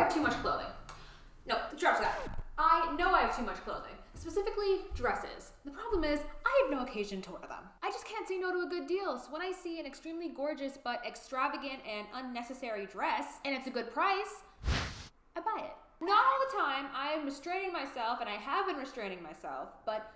have too much clothing. No, scratch that. I know I have too much clothing, specifically dresses. The problem is, I have no occasion to wear them. I just can't say no to a good deal, so when I see an extremely gorgeous but extravagant and unnecessary dress, and it's a good price, I buy it. Not all the time, I am restraining myself, and I have been restraining myself, but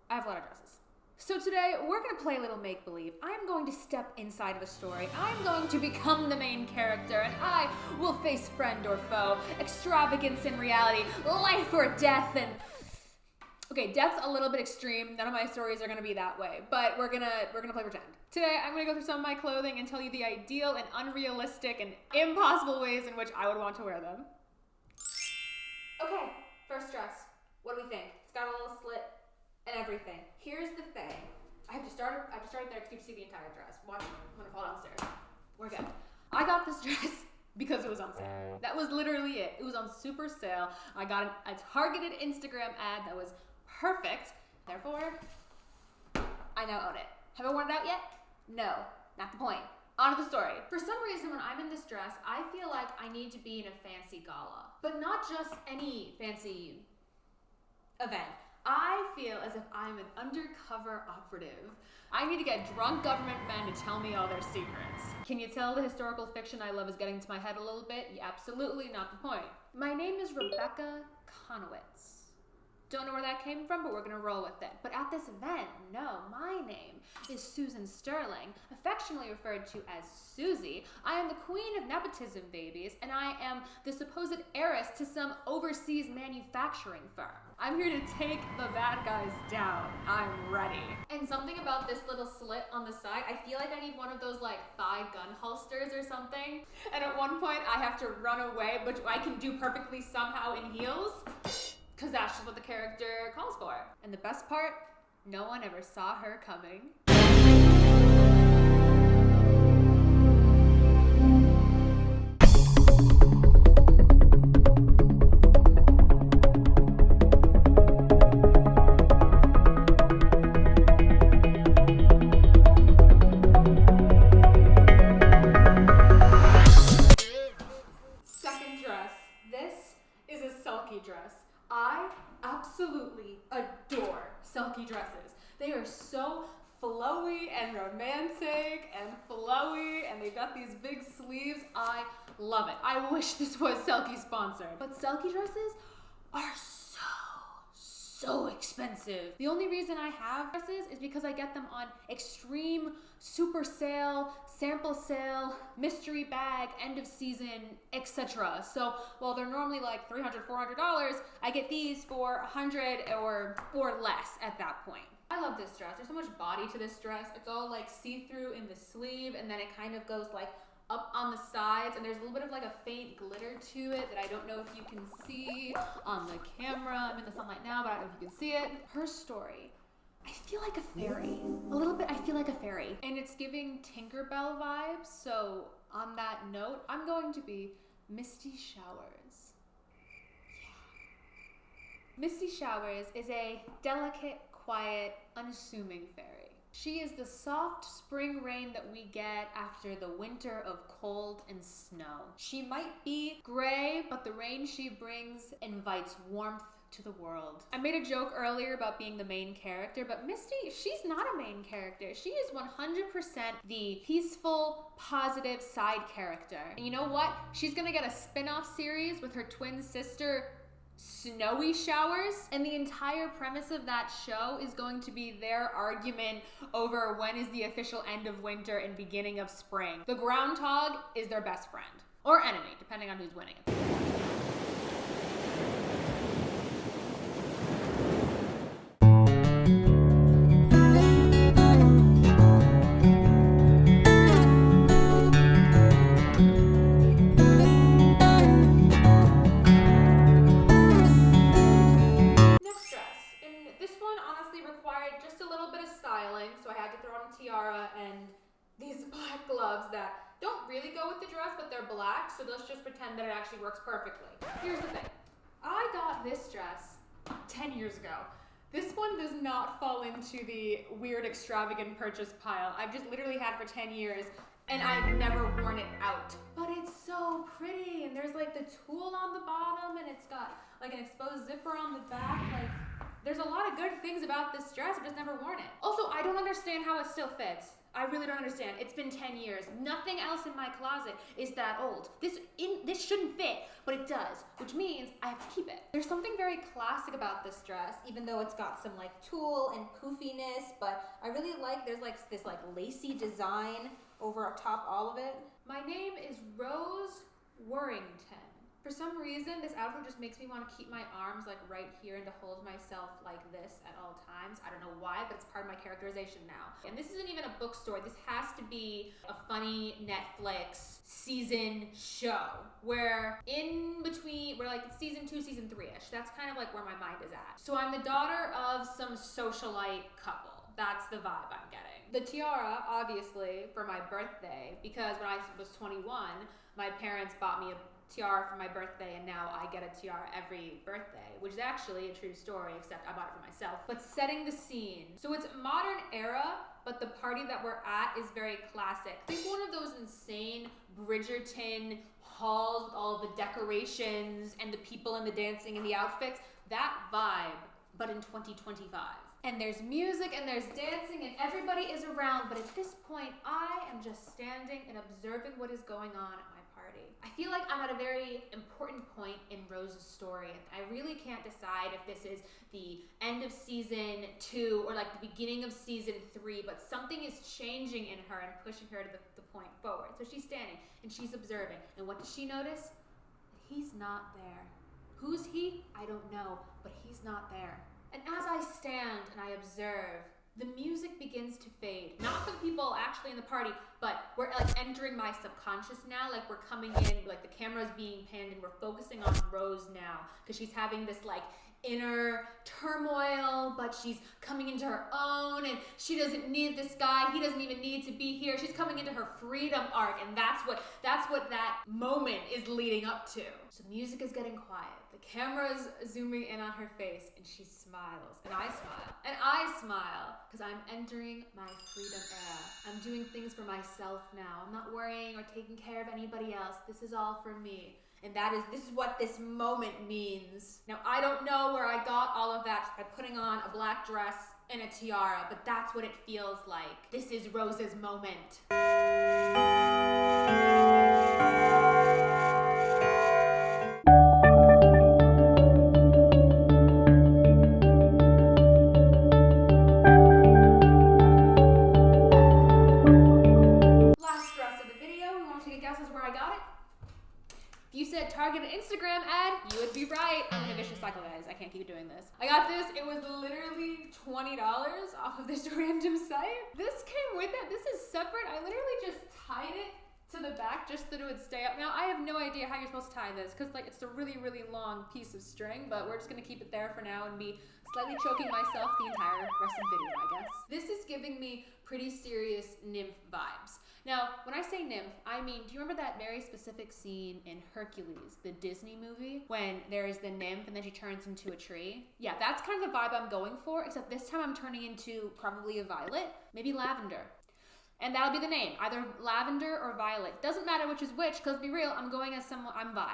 I have a lot of dresses. So today, we're gonna play a little make-believe. I'm going to step inside of a story. I'm going to become the main character, and I will face friend or foe, extravagance in reality, life or death, and... Okay, death's a little bit extreme. None of my stories are gonna be that way, but we're gonna play pretend. Today, I'm gonna go through some of my clothing and tell you the ideal and unrealistic and impossible ways in which I would want to wear them. Okay, first dress. What do we think? It's got a little slit and everything. Here's the thing. I have to start there because you can see the entire dress. Watch, I'm gonna fall downstairs. We're good. I got this dress because it was on sale. That was literally it. It was on super sale. I got a targeted Instagram ad that was perfect. Therefore, I now own it. Have I worn it out yet? No, not the point. On to the story. For some reason, when I'm in this dress, I feel like I need to be in a fancy gala. But not just any fancy event. I feel as if I'm an undercover operative. I need to get drunk government men to tell me all their secrets. Can you tell the historical fiction I love is getting to my head a little bit? Yeah, absolutely not the point. My name is Rebecca Conowitz. Don't know where that came from, but we're gonna roll with it. But at this event, no, my name is Susan Sterling, affectionately referred to as Susie. I am the queen of nepotism babies, and I am the supposed heiress to some overseas manufacturing firm. I'm here to take the bad guys down. I'm ready. And something about this little slit on the side, I feel like I need one of those like thigh gun holsters or something. And at one point I have to run away, which I can do perfectly somehow in heels. Because that's just what the character calls for. And the best part, no one ever saw her coming. Second dress. This is a sulky dress. I absolutely adore sulky dresses. They are so flowy and romantic and flowy, and they've got these big sleeves. I love it. I wish this was Selkie sponsored. But sulky dresses are so expensive. The only reason I have dresses is because I get them on extreme super sale, sample sale, mystery bag, end of season, etc. So while they're normally like $300, $400, I get these for $100 or less at that point. I love this dress. There's so much body to this dress. It's all like see-through in the sleeve, and then it kind of goes like up on the sides, and there's a little bit of like a faint glitter to it that I don't know if you can see on the camera. I'm in the sunlight now, but I don't know if you can see it. Her story, I feel like a fairy. A little bit, I feel like a fairy. And it's giving Tinkerbell vibes, so on that note, I'm going to be Misty Showers. Yeah. Misty Showers is a delicate, quiet, unassuming fairy. She is the soft spring rain that we get after the winter of cold and snow. She might be gray, but the rain she brings invites warmth to the world. I made a joke earlier about being the main character, but Misty, she's not a main character. She is 100% the peaceful, positive side character. And you know what? She's gonna get a spin-off series with her twin sister, Snowy Showers, and the entire premise of that show is going to be their argument over when is the official end of winter and beginning of spring. The groundhog is their best friend, or enemy, depending on who's winning it. And these black gloves that don't really go with the dress, but they're black, so let's just pretend that it actually works perfectly. Here's the thing. I got this dress 10 years ago. This one does not fall into the weird extravagant purchase pile. I've just literally had it for 10 years. and I've never worn it out. But it's so pretty, and there's like the tulle on the bottom, and it's got like an exposed zipper on the back. Like, there's a lot of good things about this dress. I've just never worn it. Also, I don't understand how it still fits. I really don't understand. It's been 10 years. Nothing else in my closet is that old. This shouldn't fit, but it does, which means I have to keep it. There's something very classic about this dress, even though it's got some like tulle and poofiness, but I really like, there's like this like lacy design over top all of it. My name is Rose Worrington. For some reason, this outfit just makes me want to keep my arms like right here and to hold myself like this at all times. I don't know why, but it's part of my characterization now. And this isn't even a bookstore. This has to be a funny Netflix season show where in between, we're like season 2, season 3-ish. That's kind of like where my mind is at. So I'm the daughter of some socialite couple. That's the vibe I'm getting. The tiara, obviously, for my birthday, because when I was 21, my parents bought me a tiara for my birthday, and now I get a tiara every birthday, which is actually a true story, except I bought it for myself. But setting the scene. So it's modern era, but the party that we're at is very classic. Think one of those insane Bridgerton halls with all of the decorations and the people and the dancing and the outfits. That vibe, but in 2025. And there's music and there's dancing and everybody is around, but at this point, I am just standing and observing what is going on at my party. I feel like I'm at a very important point in Rose's story. I really can't decide if this is the end of season 2 or like the beginning of season 3, but something is changing in her and pushing her to the point forward. So she's standing and she's observing. And what does she notice? He's not there. Who's he? I don't know, but he's not there. And as I stand and I observe, the music begins to fade. Not the people actually in the party, but we're like entering my subconscious now. Like we're coming in, like the camera's being panned and we're focusing on Rose now because she's having this like inner turmoil, but she's coming into her own and she doesn't need this guy. He doesn't even need to be here. She's coming into her freedom arc, and that's what that moment is leading up to. So music is getting quiet. The camera's zooming in on her face and she smiles and I smile and I smile because I'm entering my freedom era. I'm doing things for myself now. I'm not worrying or taking care of anybody else. This is all for me. And this is what this moment means. Now, I don't know where I got all of that by putting on a black dress and a tiara, but that's what it feels like. This is Rose's moment. Last dress of the video. We want to take a guess as where I got it. If you said targeted Instagram ad, you would be right. I'm in a vicious cycle, guys. I can't keep doing this. I got this. It was literally $20 off of this random site. This came with it. This is separate. I literally just tied it to the back just so that it would stay up. Now, I have no idea how you're supposed to tie this because like it's a really, really long piece of string, but we're just gonna keep it there for now and be slightly choking myself the entire rest of the video, I guess. This is giving me pretty serious nymph vibes. Now, when I say nymph, I mean, do you remember that very specific scene in Hercules, the Disney movie, when there's the nymph and then she turns into a tree? Yeah, that's kind of the vibe I'm going for, except this time I'm turning into probably a violet, maybe lavender. And that'll be the name, either lavender or violet. Doesn't matter which is which, because be real, I'm going as I'm Vi.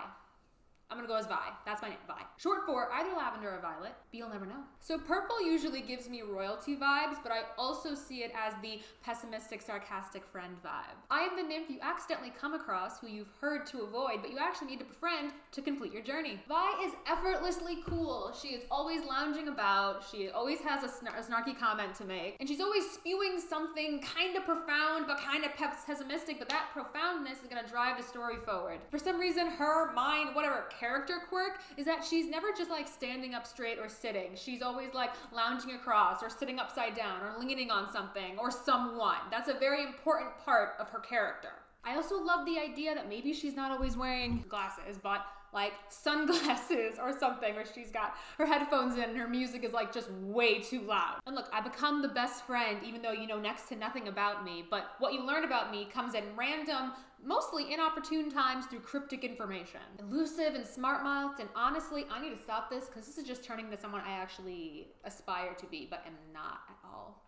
I'm gonna go as Vi. That's my name, Vi. Short for either lavender or violet, but you'll never know. So purple usually gives me royalty vibes, but I also see it as the pessimistic, sarcastic friend vibe. I am the nymph you accidentally come across who you've heard to avoid, but you actually need to befriend to complete your journey. Vi is effortlessly cool. She is always lounging about. She always has a snarky comment to make, and she's always spewing something kind of profound, but kind of pessimistic, but that profoundness is gonna drive the story forward. For some reason, her mind, whatever, character quirk is that she's never just like standing up straight or sitting. She's always like lounging across or sitting upside down or leaning on something or someone. That's a very important part of her character. I also love the idea that maybe she's not always wearing glasses, but like sunglasses or something, or she's got her headphones in and her music is like just way too loud. And look, I become the best friend even though you know next to nothing about me, but what you learn about me comes in random, mostly inopportune times through cryptic information. Elusive and smart-mouthed, and honestly, I need to stop this because this is just turning into someone I actually aspire to be, but am not at all.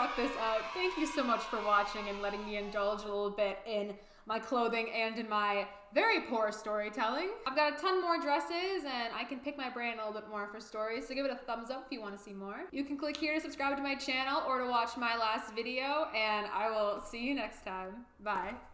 rock this out. Thank you so much for watching and letting me indulge a little bit in my clothing and in my very poor storytelling. I've got a ton more dresses and I can pick my brain a little bit more for stories, so give it a thumbs up if you want to see more. You can click here to subscribe to my channel or to watch my last video, and I will see you next time. Bye.